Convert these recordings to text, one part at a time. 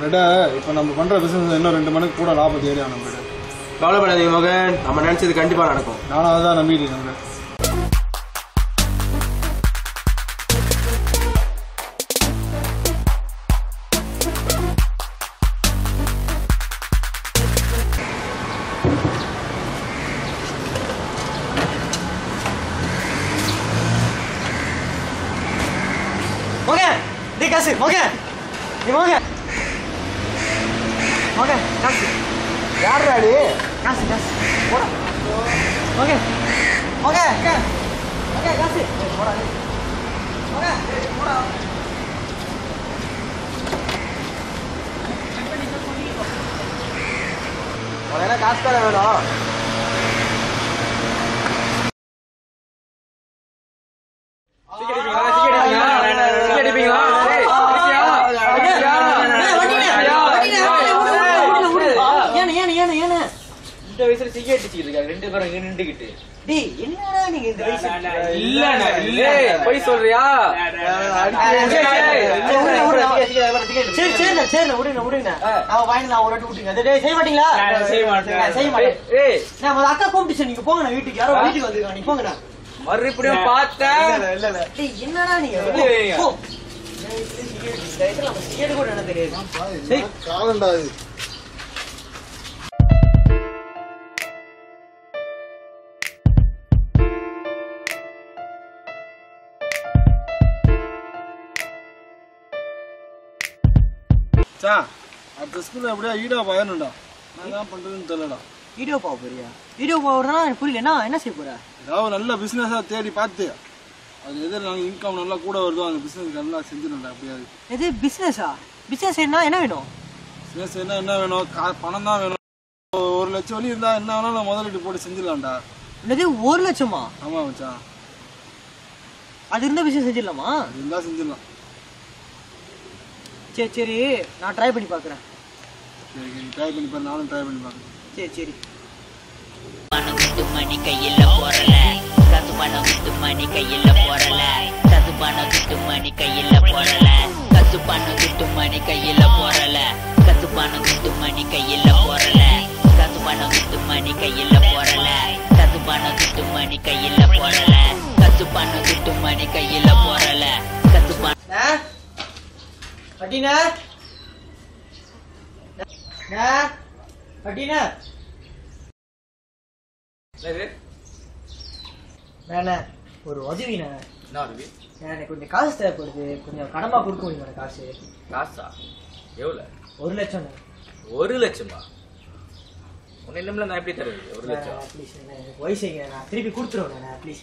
Radar இப்போ நம்ம பண்ற பிசினஸ் இன்னும் 2 மணிக்கு கூட லாபம் ஏறி ஆகணும் ரெடா. கவலைப்படாதீங்க மகன், நம்ம நினைச்சது கண்டிப்பா நடக்கும். நானும் அதான் நம்பிட்டு இருக்கேன். மகன் டேய் காசு மகன் நீ மகன் மகன் காசு யாருடா நீ? காசு காசு போடா மகன் மகன் மகன் காசு போடா மகன் போடா உடனே காசு தானே வேணும். இந்த வயசுல சிகரெட் அடிச்சிட்டு இருக்காங்க 2 பேரும் இங்க நின்னுக்கிட்டு. டேய் என்னடா நீங்க இந்த வயசுல இல்ல போய் சொல்றியா? சரி சரி சரி விடுங்க நான் வாங்கி நான் ஒரு வாட்டி விட்டுங்க. டேய் செய்ய மாட்டீங்களா? செய்ய மாட்டேன். ஏய் நான் முதல்ல அக்கா கூப்பிட்டுச்சு, நீங்க போங்க, நான் வீட்டுக்கு யாரோ வீட்டுக்கு வந்துருக்காங்க, நீ போங்கடா. மறுபடியும் பார்த்தேன். இல்ல டேய் என்னடா நீங்க போ. சிகரெட் கூட என்ன தெரியாது. காலண்டா இது. அடுத்த ஸ்கூல்ல எப்படியா ஈடா பயனுண்டா. நான் என்ன பண்றதுன்னு தெரியலடா. வீடியோ பாவ போறியா? வீடியோ பாவறனா எனக்கு புரியல. என்ன செய்ய போற? ஏதாவது நல்ல பிசினஸா தேடி பார்த்து அது எது நாங்கள் இன்கம் நல்லா கூட வருதோ அந்த பிசினஸ் நல்லா செஞ்சிடணும்டா. அப்படியாது எது பிசினஸா? பிசினஸ் என்ன வேணும்? பிசினஸ் என்ன வேணும்? பணம் தான் வேணும். 1 லட்சம் வழி இருந்தா என்ன வேணாலும் முதலீட்டு போட்டு செஞ்சிடலாம்டா. என்னது 1 லட்சமா? ஆமா மச்சான், அது இருந்தா பிசினஸ் செஞ்சிடலாமா? இருந்தா செஞ்சிடலாம். சரி சரி நான் ட்ரை பண்ணி பார்க்குறேன். சரி நீ ட்ரை பண்ணி பாரு, நானும் ட்ரை பண்ணி பார்க்குறேன். சரி சரி பணம் மணி கையில போறல, கது பணம் மணி கையில போறல, கது பணம் மணி கையில போறல, கது பணம் மணி கையில போறல, கது பணம் மணி கையில போறல, கது பணம் மணி கையில போறல, கது பணம் மணி கையில போறல, கது பணம் மணி கையில போறல, கது பணம் பட்டினா பட்டினா ஒரு உதவிண்ணே. என்ன உதவி? எனக்கு கொஞ்சம் காசு தேவைப்படுது, கொஞ்சம் கடமா கொடுக்க முடியுமா காசு? காசா? எவ்வளவு? 1 லட்சம். 1 லட்சமா? உன்னை இல்லம்ல நான் எப்படி தருது 1 லட்சம்? ப்ளீஸ் வயசுங்க, நான் திருப்பி கொடுத்துருவேன். ப்ளீஸ்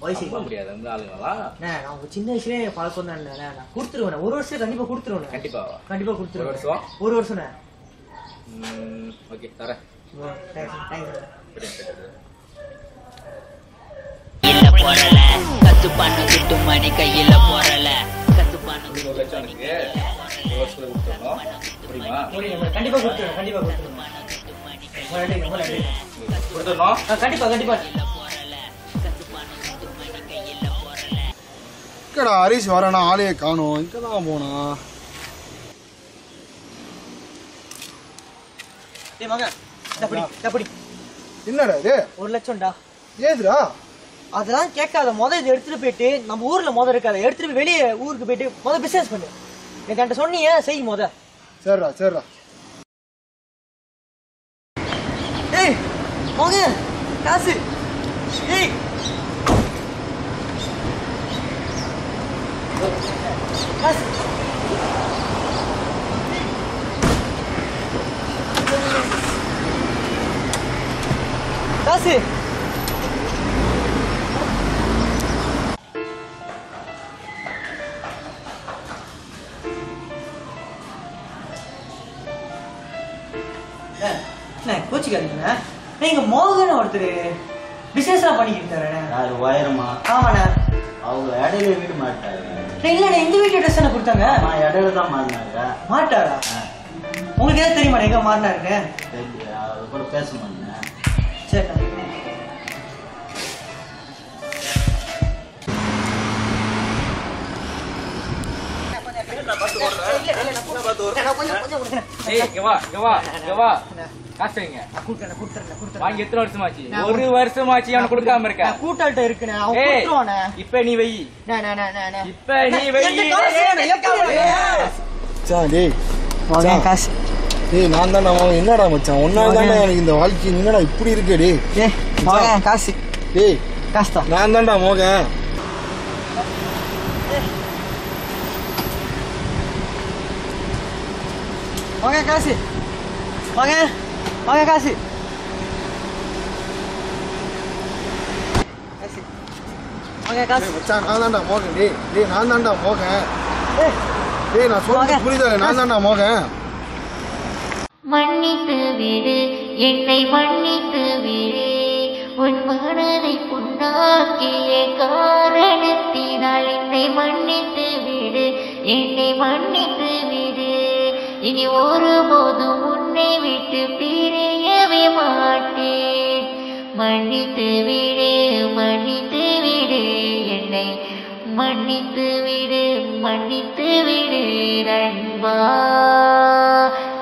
வயசு முடியாது அந்த ஆளுங்களா? நான் உங்க சின்ன வயசுலேயே பழக்கம் தான். நான் கொடுத்துருவேன். 1 வருஷம் கண்டிப்பா கொடுத்துருவேன். கண்டிப்பா கொடுத்துருவேன். 1 வருஷம்? 1 வருஷம். ஓகே தரேன். கையில போறல, கத்து பணம் மணி கையில போறல, கத்து பணம் 1 லட்சம் எனக்கு 1 வருஷத்துல கொடுத்துடணும். புரியுமா? கண்டிப்பா கொடுத்துருவேன். கண்டிப்பா கொடுத்துருவேன். கொடுத்துடணும். கண்டிப்பா இக்கடா ஹரிஷ் வரானா? ஆளையே காணும். இங்கதான் போனா. டேய் மகன் தப்படி என்னடா இது? 1 லட்சம்டா. ஏதுடா? அதெல்லாம் கேட்காத. இதை எடுத்துட்டு போயிட்டு நம்ம ஊர்ல இருக்காத எடுத்துட்டு போய் வெளியே ஊருக்கு போயிட்டு பிசினஸ் பண்ணு. எனக்கு என்கிட்ட சொன்னீங்க, செய் சரிடா சரிடா. ஏய் மகன் காசு. ஏய் காசு. காசு. கோச்சிக்காதீங்க. நீங்க மோகன் ஒருத்தர் பிசினஸ் எல்லாம் பண்ணிக்கிட்டு யாரு உயரமா? ஆமாண்ணே. அவங்க இடையில வீடு மாட்டாரு. இல்லண்ணே, இந்த வீட்டு ட்ரெஸ் என்ன கொடுத்தாங்க? இடையில தான் மாறினாங்க. மாட்டாரா? உங்களுக்கு ஏதாவது தெரியுமா எங்க மாறினாருன்னு? தெரியல, அது கூட பேச மாட்டேன். சரி ஏய் இங்க வா இங்க வா இங்க வா காசு வைங்க வாங்கி எத்தனை வருஷமாச்சு? ஒரு வருஷமாச்சு அவனை கொடுக்காம இருக்க. கூட்டாள்கிட்ட இருக்குண்ணே, அவன் ஏய், கொடுத்துருவானே. இப்ப நீ வை இப்ப நீ வை. மச்சான் டேய் காசு டேய் நான் தான்டா மகன். என்னடா மச்சான் ஒன்னால தான்டா எனக்கு இந்த வாழ்க்கை என்னடா இப்படி இருக்கு டேய். காசு டேய் காசு தான். நான் தான்டா மோகன். வாங்க காசு வாங்க வாங்க காசு வாங்க காசு. மச்சான் நான் தான்டா மோகன். டேய் நான் தான்டா மோகன். டேய் நான் சொல்றது புரியுதா? நான் தான்டா மோகன். மன்னித்து விடு என்னை மன்னித்து விடு உன் மனதை புண்ணாக்கிய காரணத்தினால் என்னை மன்னித்து விடு என்னை மன்னித்து விடு இனி ஒருபோதும் உன்னை விட்டு பிரியவே மாட்டேன். மன்னித்து விடு என்னை மன்னித்து விடு நண்பா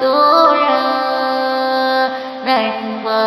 தோழா நண்பா.